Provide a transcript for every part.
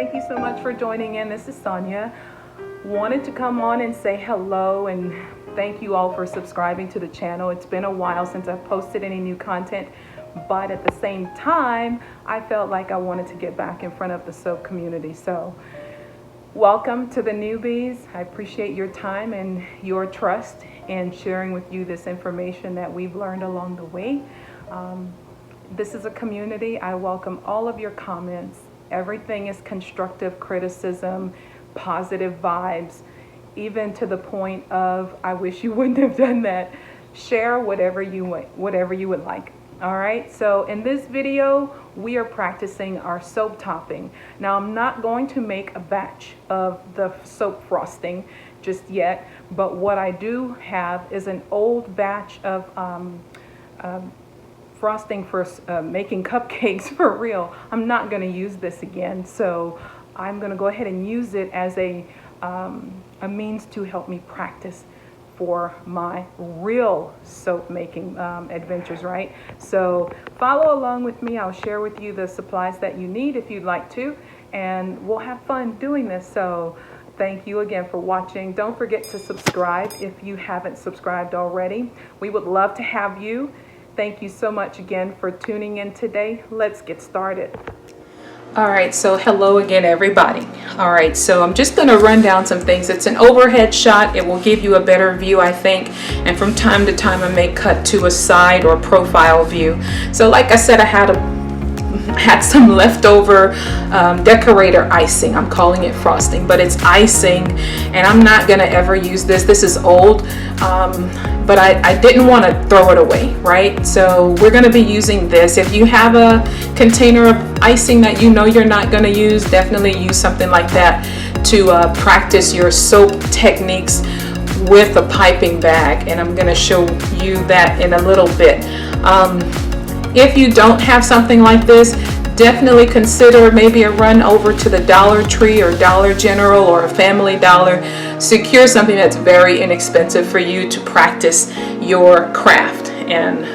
Thank you so much for joining in. This is Sonia. Wanted to come on and say hello and thank you all for subscribing to the channel. It's been a while since I've posted any new content, but at the same time, I felt like I wanted to get back in front of the soap community. So welcome to the newbies. I appreciate your time and your trust in sharing with you this information that we've learned along the way. This is a community. I welcome all of your comments. Everything is constructive criticism, positive vibes, even to the point of, I wish you wouldn't have done that. Share whatever you would like. All right, so in this video, we are practicing our soap topping. Now, I'm not going to make a batch of the soap frosting just yet, but what I do have is an old batch of frosting for making cupcakes for real. I'm not going to use this again, so I'm going to go ahead and use it as a means to help me practice for my real soap making adventures, right? So follow along with me. I'll share with you the supplies that you need if you'd like to, and we'll have fun doing this. So thank you again for watching. Don't forget to subscribe if you haven't subscribed already. We would love to have you. Thank you so much again for tuning in today. Let's get started. All right, so hello again, everybody. All right, so I'm just gonna run down some things. It's an overhead shot. It will give you a better view, I think. And from time to time, I may cut to a side or profile view. So like I said, I had some leftover decorator icing. I'm calling it frosting, but it's icing, and I'm not gonna ever use this. This is old, but I didn't want to throw it away, right? So we're gonna be using this. If you have a container of icing that you know you're not gonna use, definitely use something like that to practice your soap techniques with a piping bag, and I'm gonna show you that in a little bit. If you don't have something like this, definitely consider maybe a run over to the Dollar Tree or Dollar General or a Family Dollar. Secure something that's very inexpensive for you to practice your craft. And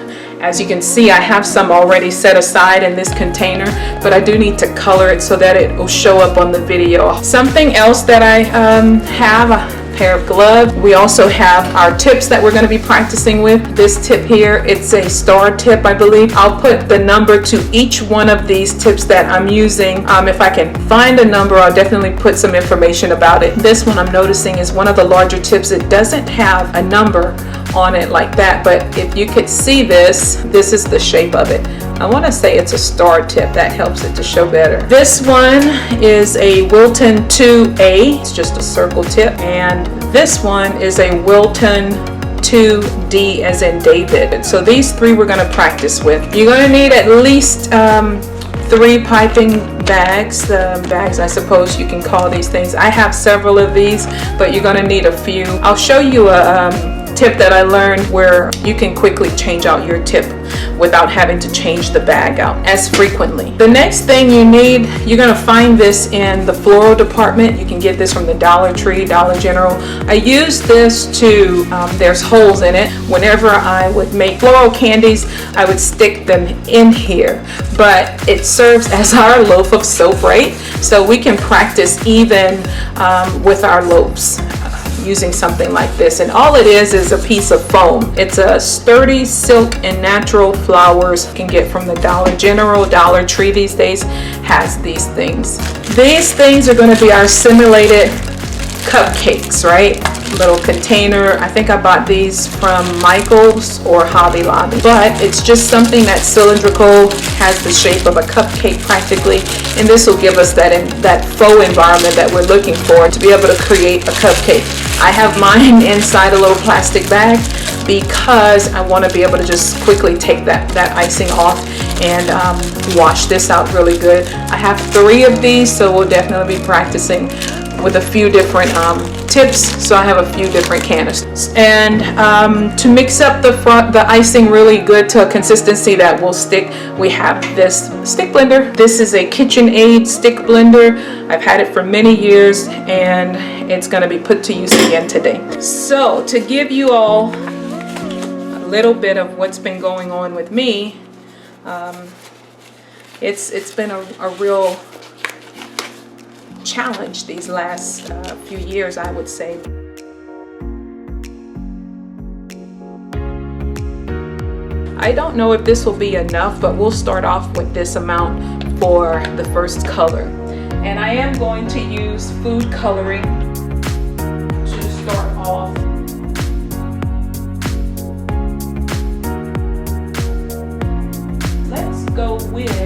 as you can see, I have some already set aside in this container, but I do need to color it so that it will show up on the video. Something else that I have, a pair of gloves. We also have our tips that we're going to be practicing with. This tip here, it's a star tip, I believe. I'll put the number to each one of these tips that I'm using. If I can find a number, I'll definitely put some information about it. This one I'm noticing is one of the larger tips. It doesn't have a number on it like that, but if you could see this is the shape of it. I want to say it's a star tip. That helps it to show better. This one is a Wilton 2A. It's just a circle tip. And this one is a Wilton 2D as in David. So these three we're going to practice with. You're going to need at least 3 piping bags. The bags, I suppose you can call these things. I have several of these, but you're going to need a few. I'll show you a tip that I learned where you can quickly change out your tip without having to change the bag out as frequently. The next thing you need, you're going to find this in the floral department. You can get this from the Dollar Tree, Dollar General. I use this to, there's holes in it. Whenever I would make floral candies, I would stick them in here, but it serves as our loaf of soap, right? So we can practice even with our loaves using something like this. And all it is a piece of foam. It's a sturdy silk and natural flowers you can get from the Dollar General. Dollar Tree these days has these things. These things are going to be our simulated cupcakes, right? Little container. I think I bought these from Michael's or Hobby Lobby, but it's just something that's cylindrical, has the shape of a cupcake practically, and this will give us that faux environment that we're looking for to be able to create a cupcake. I have mine inside a little plastic bag because I want to be able to just quickly take that icing off and wash this out really good. I have 3 of these, so we'll definitely be practicing with a few different tips. So I have a few different canisters, and to mix up the icing really good to a consistency that will stick, we have this stick blender. This is a KitchenAid stick blender. I've had it for many years, and it's going to be put to use again today. So to give you all a little bit of what's been going on with me, it's been a real challenge these last few years, I would say. I don't know if this will be enough, but we'll start off with this amount for the first color. And I am going to use food coloring to start off. Let's go with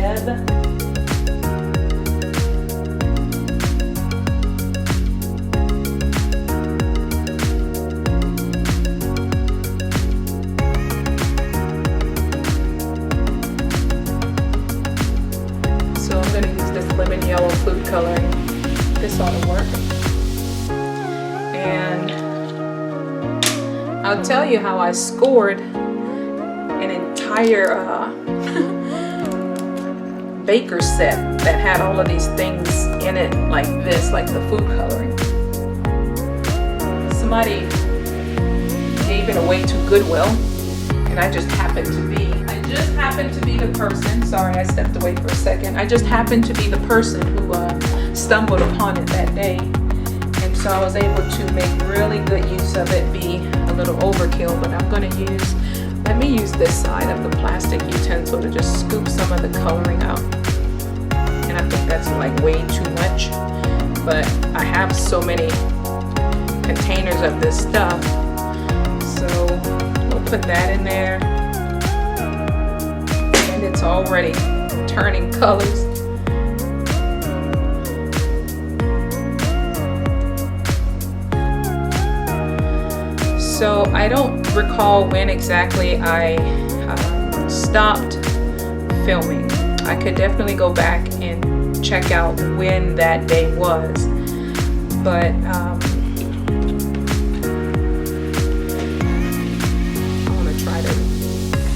lemon yellow food coloring. This ought to work. And I'll tell you how I scored an entire baker set that had all of these things in it like this, like the food coloring. Somebody gave it away to Goodwill, and I just happened to be the person, sorry I stepped away for a second, I just happened to be the person who stumbled upon it that day, and so I was able to make really good use of it, be a little overkill, but I'm going to let me use this side of the plastic utensil to just scoop some of the coloring out, and I think that's like way too much, but I have so many containers of this stuff, so we'll put that in there. It's already turning colors. So I don't recall when exactly I stopped filming. I could definitely go back and check out when that day was, but I want to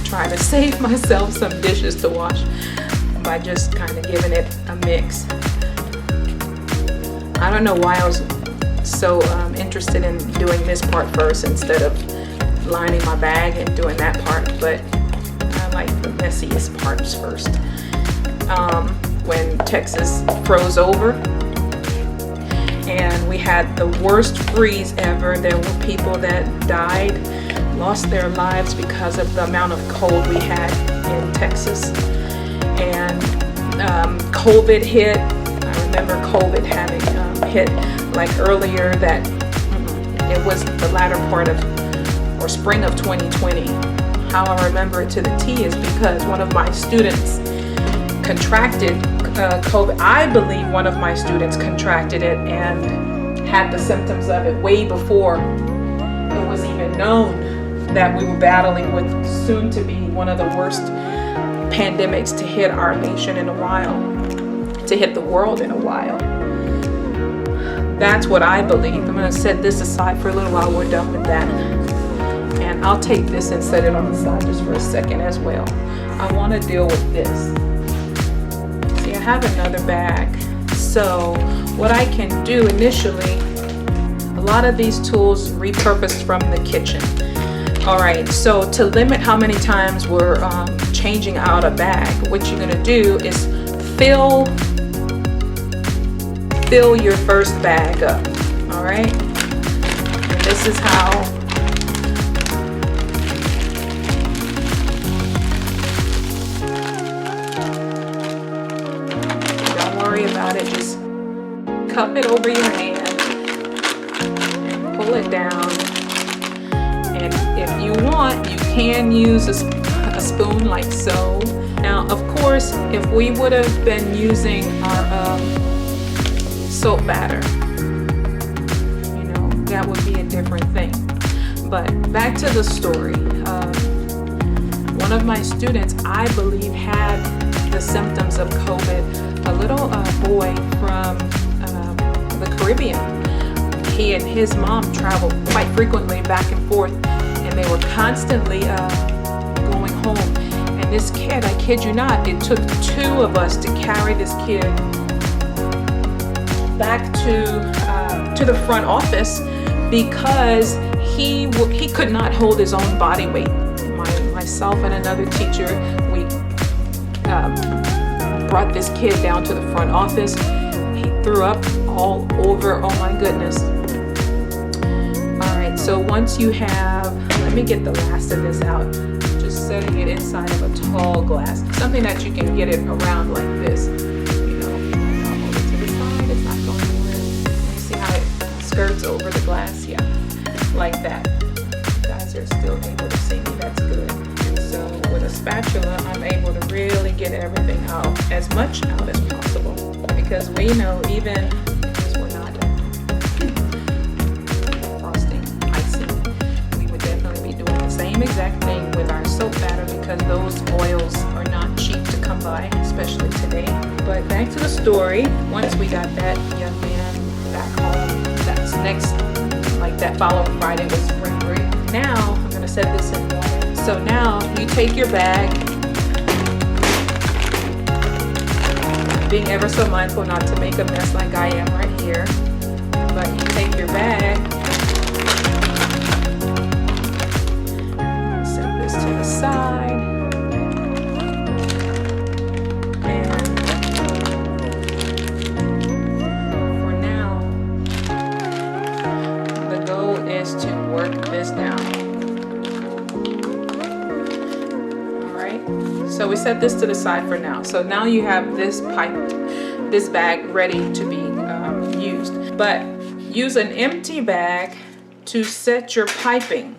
try to save myself some dishes to wash by just kind of giving it a mix. I don't know why I was so interested in doing this part first instead of lining my bag and doing that part, but I like the messiest parts first. When Texas froze over and we had the worst freeze ever, there were people that died, lost their lives because of the amount of cold we had in Texas. And COVID hit. I remember COVID having hit like earlier that it was the latter part of or spring of 2020. How I remember it to the T is because one of my students contracted COVID. I believe one of my students contracted it and had the symptoms of it way before it was even known that we were battling with soon to be one of the worst pandemics to hit our nation in a while, to hit the world in a while. That's what I believe. I'm going to set this aside for a little while. We're done with that. And I'll take this and set it on the side just for a second as well. I want to deal with this. See, I have another bag. So what I can do initially, a lot of these tools repurposed from the kitchen. All right, so to limit how many times we're changing out a bag, what you're gonna do is fill your first bag up, all right? And this is how don't worry about it, just cup it over your hand and pull it down. And if you want, you can use a spoon like so. Now, of course, if we would have been using our soap batter, you know, that would be a different thing. But back to the story. One of my students, I believe, had the symptoms of COVID. A little boy from the Caribbean. He and his mom traveled quite frequently back and forth, and they were constantly going home. And this kid, I kid you not, it took two of us to carry this kid back to the front office because he could not hold his own body weight. Myself and another teacher, we brought this kid down to the front office. threw up all over. Oh my goodness. All right, so once you have, let me get the last of this out. Just setting it inside of a tall glass, something that you can get it around like this. You know, I'll hold it to the side. It's not going anywhere. You see how it skirts over the glass? Yeah, like that. You guys are still able to see me. That's good. And so with a spatula, I'm able to really get everything out, as much out as possible, because we know even because we're not frosting, icing, we would definitely be doing the same exact thing with our soap batter, because those oils are not cheap to come by, especially today. But back to the story. Once we got that young man back home, that's next, like that following Friday was spring break. Now I'm gonna set this in water. So now you take your bag, being ever so mindful not to make a mess like I am right here, but you take your bag, set this to the side, and for now, the goal is to work this down. So we set this to the side for now. So now you have this bag ready to be used. But use an empty bag to set your piping.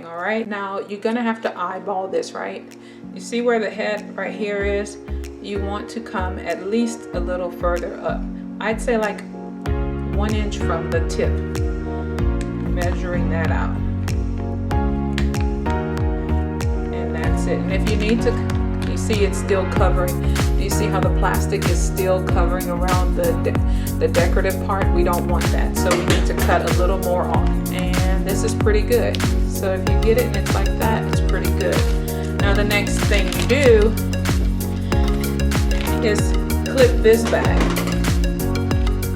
All right? Now you're gonna have to eyeball this, right? You see where the head right here is? You want to come at least a little further up. I'd say like 1 inch from the tip. Measuring that out. It. And if you need to, you see it's still covering. You see how the plastic is still covering around the decorative part? We don't want that, so we need to cut a little more off. And this is pretty good. So if you get it and it's like that, it's pretty good. Now the next thing you do is clip this bag.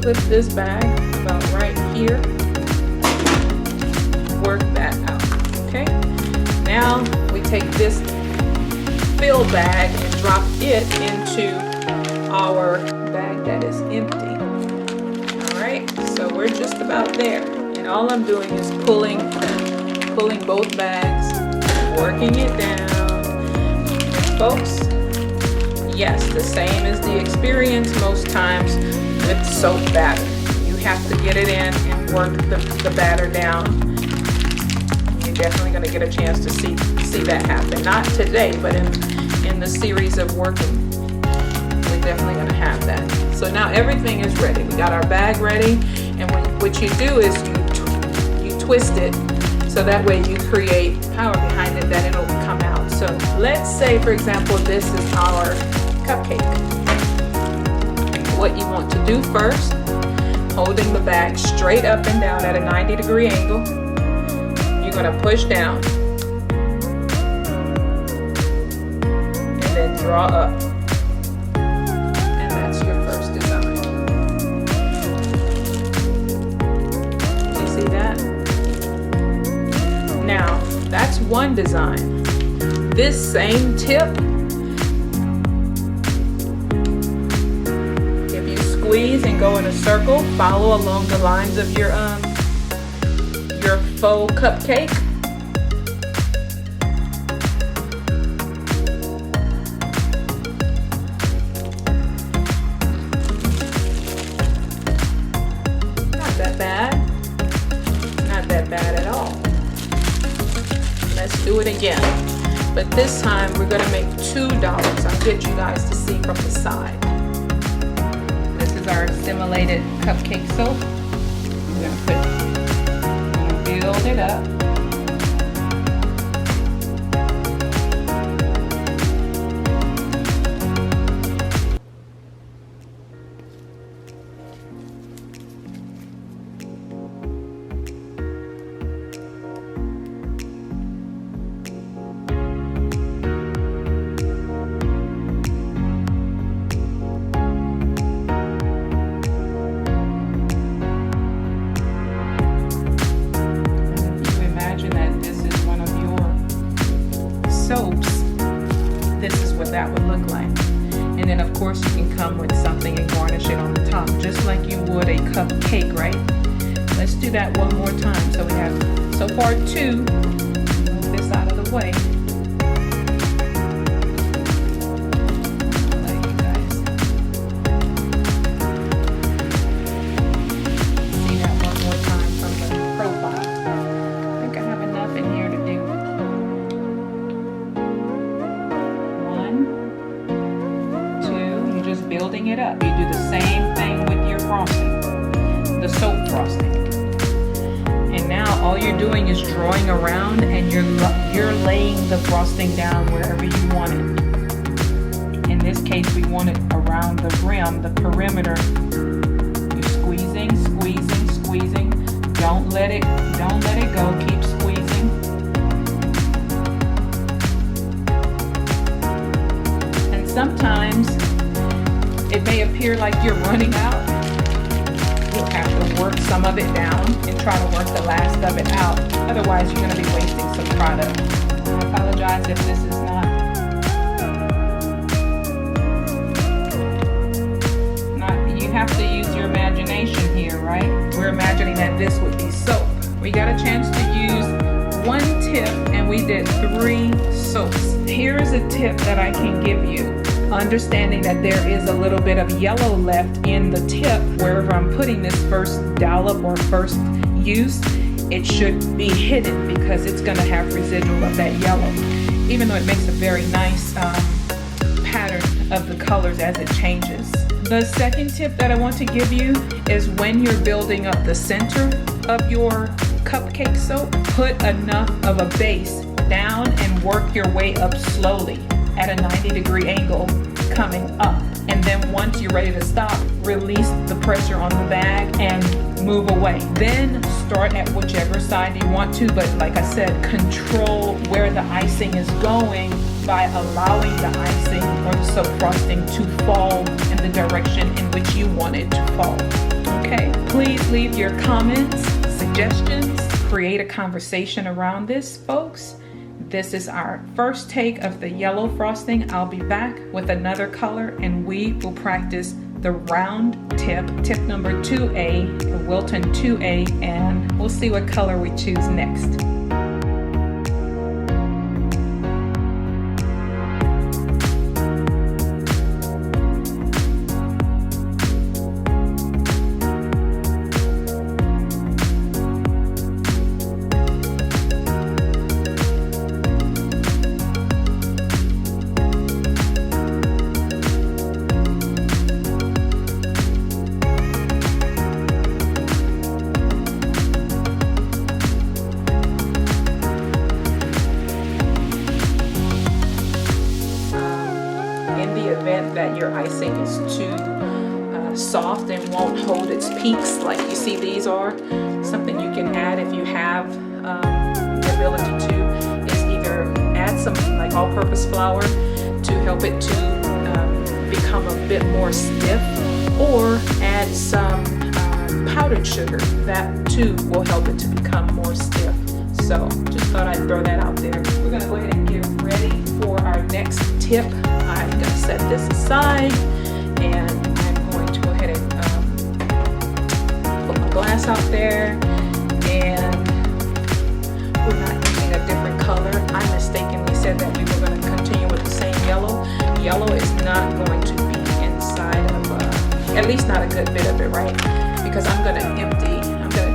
Clip this bag about right here. Work that out, okay? Now we take this fill bag and drop it into our bag that is empty. All right, so we're just about there. And all I'm doing is pulling both bags, working it down. And folks, yes, the same as the experience most times with soap batter. You have to get it in and work the batter down. Definitely going to get a chance to see that happen. Not today, but in the series of working, we're definitely going to have that. So now everything is ready. We got our bag ready, and what you do is you twist it so that way you create power behind it that it'll come out. So let's say, for example, this is our cupcake. What you want to do first, holding the bag straight up and down at a 90-degree angle. You're going to push down and then draw up, and that's your first design. You see that? Now that's one design. This same tip, if you squeeze and go in a circle, follow along the lines of your faux cupcake. Not that bad. Not that bad at all. Let's do it again. But this time we're going to make $2. I'll get you guys to see from the side. This is our simulated cupcake soap. We're going to build it up. Soaps, this is what that would look like. And And then of course you can come with something and garnish it on the top, just like you would a cupcake, right? Let's do that one more time. So we have so far 2. Move this out of the way. Building it up. You do the same thing with your frosting, the soap frosting. And now all you're doing is drawing around, and you're laying the frosting down wherever you want it. In this case, we want it around the rim, the perimeter. You're squeezing, squeezing, squeezing. Don't let it go. Keep squeezing. And sometimes it may appear like you're running out. You'll have to work some of it down and try to work the last of it out. Otherwise, you're going to be wasting some product. I apologize if this is not, you have to use your imagination here, right? We're imagining that this would be soap. We got a chance to use 1 tip and we did 3 soaps. Here's a tip that I can give you. Understanding that there is a little bit of yellow left in the tip wherever I'm putting this first dollop or first use, it should be hidden because it's going to have residual of that yellow, even though it makes a very nice pattern of the colors as it changes. The second tip that I want to give you is when you're building up the center of your cupcake soap, put enough of a base down and work your way up slowly at a 90-degree angle coming up. And then once you're ready to stop, release the pressure on the bag and move away. Then start at whichever side you want to, but like I said, control where the icing is going by allowing the icing or the soap frosting to fall in the direction in which you want it to fall. Okay? Please leave your comments, suggestions, create a conversation around this, folks. This is our first take of the yellow frosting. I'll be back with another color and we will practice the round tip number 2A, the Wilton 2A, and we'll see what color we choose next. That your icing is too soft and won't hold its peaks like you see these are. Something you can add if you have the ability to is either add some like all-purpose flour to help it to become a bit more stiff, or add some powdered sugar. That too will help it to become more stiff. So just thought I'd throw that out there. We're going to go ahead and get ready for our next tip. I'm going to set this aside and I'm going to go ahead and put my glass out there, and we're not using a different color. I mistakenly said that we were going to continue with the same yellow. Yellow is not going to be inside of, at least not a good bit of it, right? Because I'm going to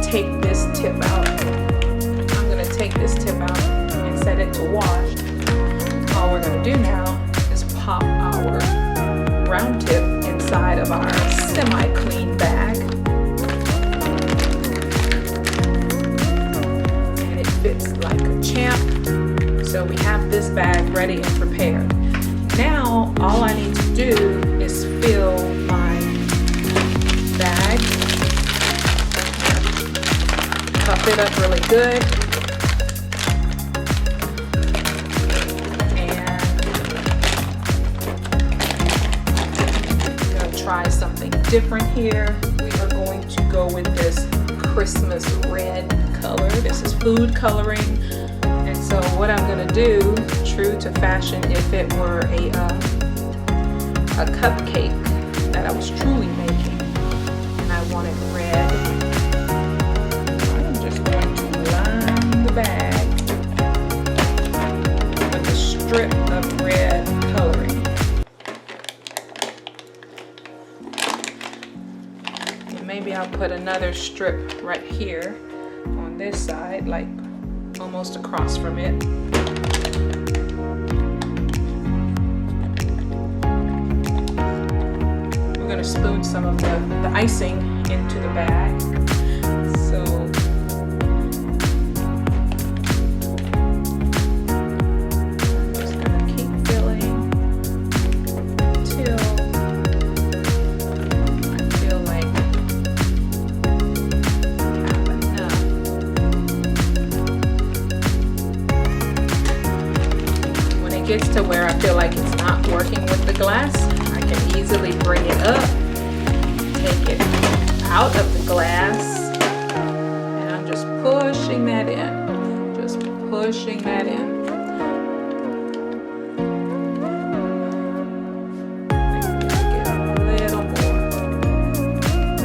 take this tip out. I'm going to take this tip out and set it to wash. All we're going to do now is pop our round tip inside of our semi-clean bag. And it fits like a champ. So we have this bag ready and prepared. Now, all I need to do is fill my bag, cup it up really good. Try something different here. We are going to go with this Christmas red color. This is food coloring, and so what I'm going to do, true to fashion, if it were a cupcake that I was truly making, and I wanted red. I'm just going to line the bag with a strip of red coloring. And maybe I'll put another strip right here on this side, like almost across from it. We're going to spoon some of the icing into the bag. So I'm just going to keep filling until I feel like I have enough. When it gets to where I feel like it's not working with the glass, I can easily bring it up, take it out of the glass, and I'm just pushing that in, just pushing that in. Get a little more.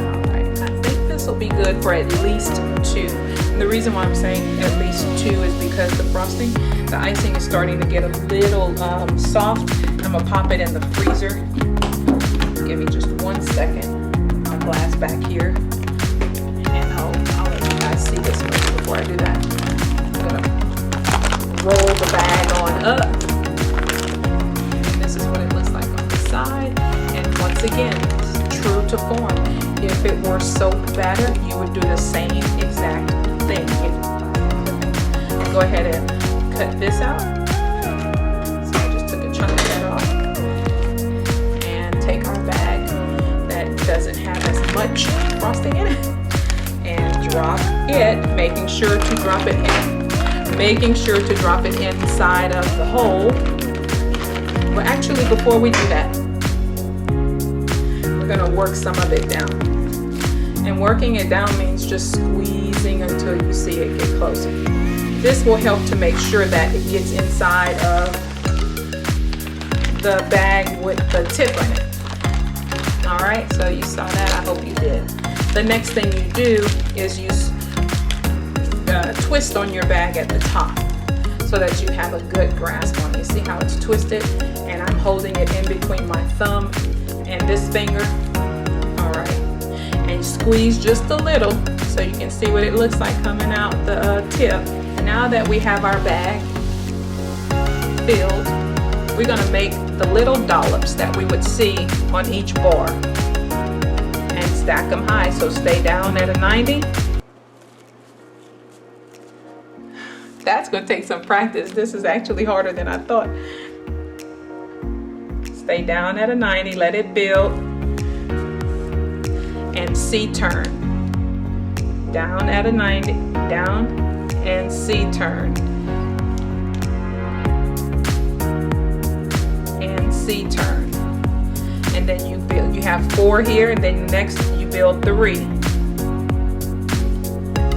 All right, I think this will be good for at least 2. And the reason why I'm saying at least 2 is because the frosting, the icing is starting to get a little soft. I'm gonna pop it in the freezer. Give me just 1 second. My glass back here, and I'll let you guys see this first before I do that. I'm gonna roll the bag on up. And this is what it looks like on the side. And once again, it's true to form. If it were soap batter, you would do the same exact thing. Go ahead and cut this out. So I just took a chunk of that off. And take our bag that doesn't have as much frosting in it and drop it, making sure to drop it inside of the hole. Well, actually, before we do that, we're gonna work some of it down. And working it down means just squeezing until you see it get closer. This will help to make sure that it gets inside of the bag with the tip on it. All right, so you saw that, I hope you did. The next thing you do is you twist on your bag at the top so that you have a good grasp on it. You see how it's twisted? And I'm holding it in between my thumb and this finger. All right, and squeeze just a little so you can see what it looks like coming out the tip. Now that we have our bag filled, we're gonna make the little dollops that we would see on each bar and stack them high. So stay down at a 90. That's gonna take some practice. This is actually harder than I thought. Stay down at a 90, let it build, and C-turn. Down at a 90, down, and C-turn. And C-turn. And then you build, you have 4 here, and then next you build 3.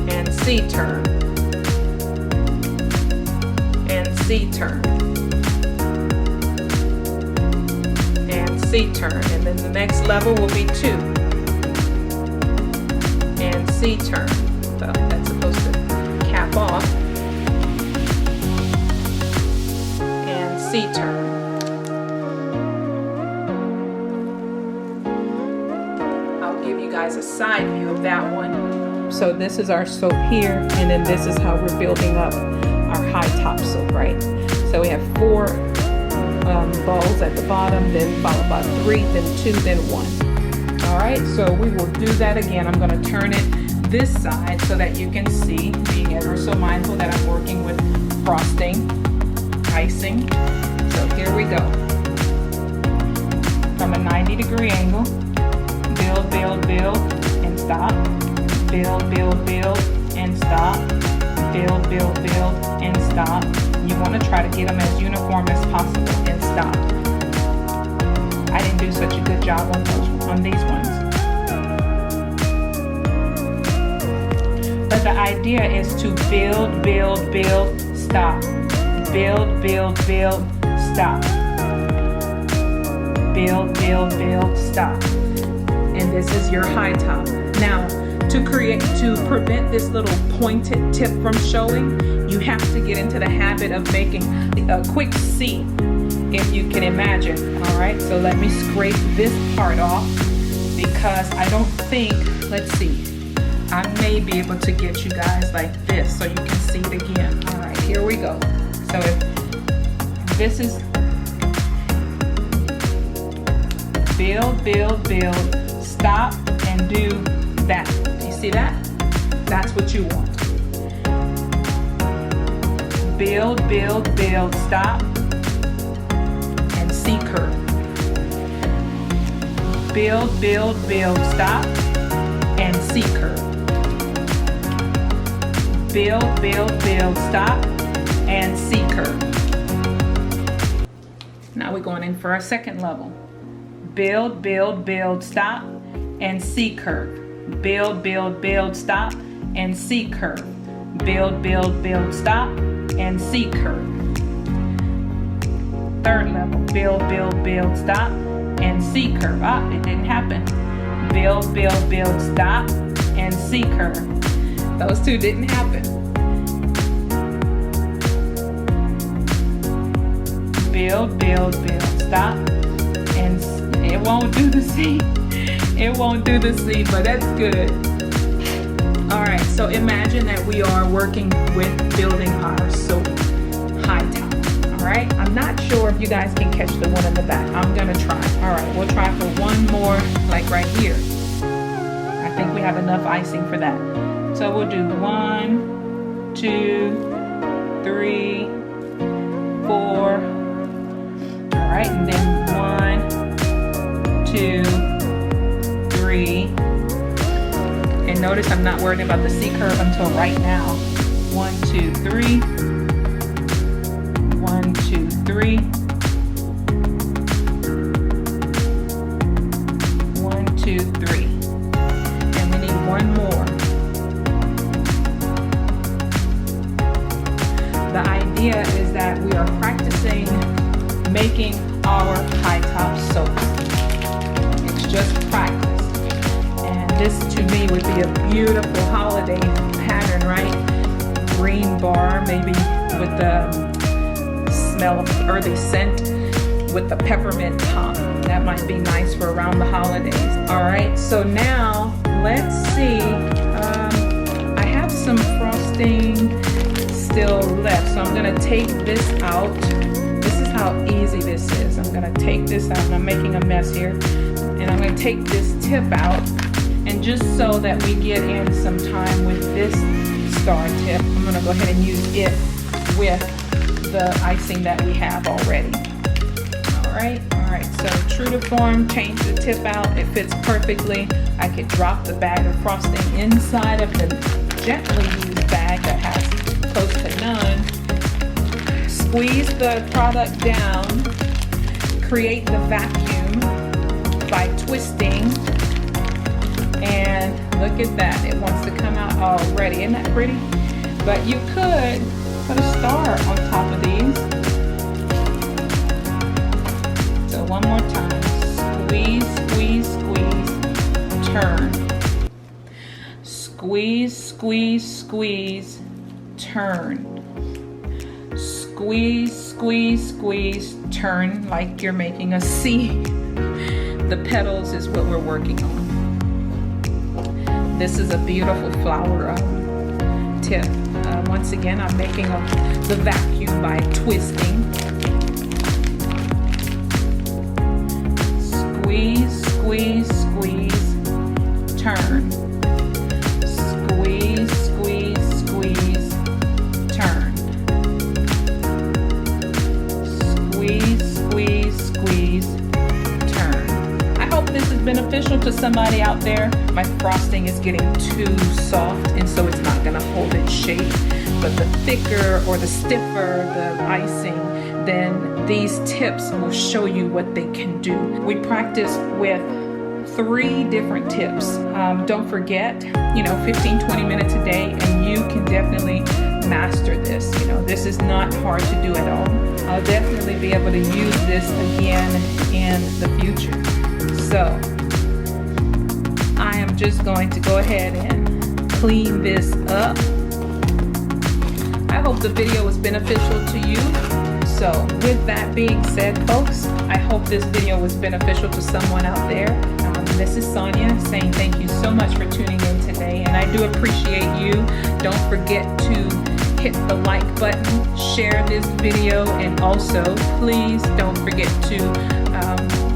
And C-turn. And C-turn. And C-turn. And then the next level will be 2. And C-turn. So that's supposed to cap off. And C-turn. I'll give you guys a side view of that one. So this is our soap here, and then this is how we're building up our high top soap, right? So we have 4 balls at the bottom, then followed by 3, then 2, then 1. All right, so we will do that again. I'm going to turn it this side so that you can see, being ever so mindful that I'm working with frosting, icing. So here we go. From a 90-degree angle, build, build, build, and stop. Build, build, build, and stop. Build, build, build, and stop. You want to try to get them as uniform as possible and stop. I didn't do such a good job on these ones. But the idea is to build, build, build, stop. Build, build, build, stop. build, build, build, stop. And this is your high top. Now, to prevent this little pointed tip from showing, you have to get into the habit of making a quick C, if you can imagine. All right, so let me scrape this part off because I don't think, let's see, I may be able to get you guys like this so you can see it again. All right, here we go. So if this is build, build, build, stop, and do that. Do you see that? That's what you want. Build, build, build, stop, and C curve. Build, build, build, stop, and C curve. Build, build, build, stop, and C curve. Now we're going in for our second level. Build, build, build, stop, and C curve. Build, build, build, stop, and C curve. Build, build, build, stop, and C curve. Third level. Build, build, build, stop, and C curve. Ah, it didn't happen. Build, build, build, stop, and C curve. Those two didn't happen. Build, build, build, stop, and it won't do the C. It won't do the C, but that's good. All right, so imagine that we are working with building our silk high top. All right, I'm not sure if you guys can catch the one in the back. I'm gonna try. All right, we'll try for one more, like right here. I think we have enough icing for that. So we'll do 1, 2, 3, 4. All right, and then 1, 2, 3. And notice I'm not worrying about the C curve until right now. 1, 2, 3. 1, 2, 3. 1, 2, 3. And we need one more. The idea is that we are practicing making our high top soap. It's just practice. And this to me would be a beautiful holiday pattern, right? Green bar, maybe with the smell of earthy scent with the peppermint top. That might be nice for around the holidays. All right, so now let's see. I have some frosting still left, so I'm gonna take this out. This is how easy this is. I'm gonna take this out, and I'm making a mess here. And I'm gonna take this tip out, and just so that we get in some time with this star tip, I'm gonna go ahead and use it with the icing that we have already. All right, so true to form, change the tip out. It fits perfectly. I could drop the bag of frosting inside of the gently used bag that has close to none. Squeeze the product down, create the vacuum by twisting, and look at that, it wants to come out already. Isn't that pretty? But you could put a star on top of these. So one more time, squeeze, squeeze, squeeze, turn. Squeeze, squeeze, squeeze, turn. Squeeze, squeeze, squeeze, turn like you're making a C. The petals is what we're working on. This is a beautiful flower tip. Once again, I'm making the vacuum by twisting. Squeeze, squeeze, squeeze, turn. Squeeze, squeeze, squeeze, turn. Squeeze, squeeze, squeeze, turn. I hope this is beneficial to somebody out there. My frosting is getting too soft, and so it's not gonna hold its shape. But the thicker or the stiffer the icing, then these tips will show you what they can do. We practice with 3 different tips. Don't forget, 15-20 minutes a day, and you can definitely master this. This is not hard to do at all. I'll definitely be able to use this again in the future. So I am just going to go ahead and clean this up. I hope the video was beneficial to you. So with that being said, folks, I hope this video was beneficial to someone out there. This is Sonia saying thank you so much for tuning in today, and I do appreciate you. Don't forget to hit the like button, share this video, and also please don't forget to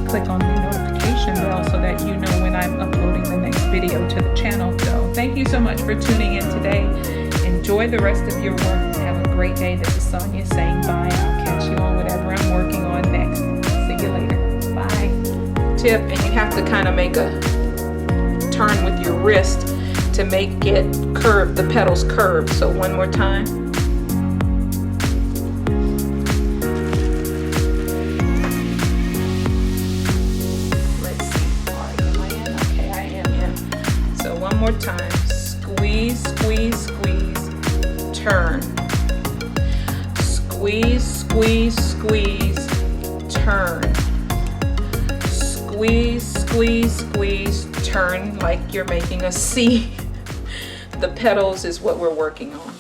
click on the notification bell so that you know when I'm uploading the next video to the channel. So thank you so much for tuning in today. Enjoy the rest of your work and have a great day. This is Sonia saying bye. I'll catch you on whatever I'm working on next. See you later. Bye. Tip, and you have to kind of make a turn with your wrist to make it curve, the petals curve. So one more time. Let's see. Am I in? Okay, I am in. So one more time. Squeeze, squeeze, squeeze. Turn. Squeeze, squeeze, squeeze. Turn. Squeeze, squeeze, squeeze, turn like you're making a C. The petals is what we're working on.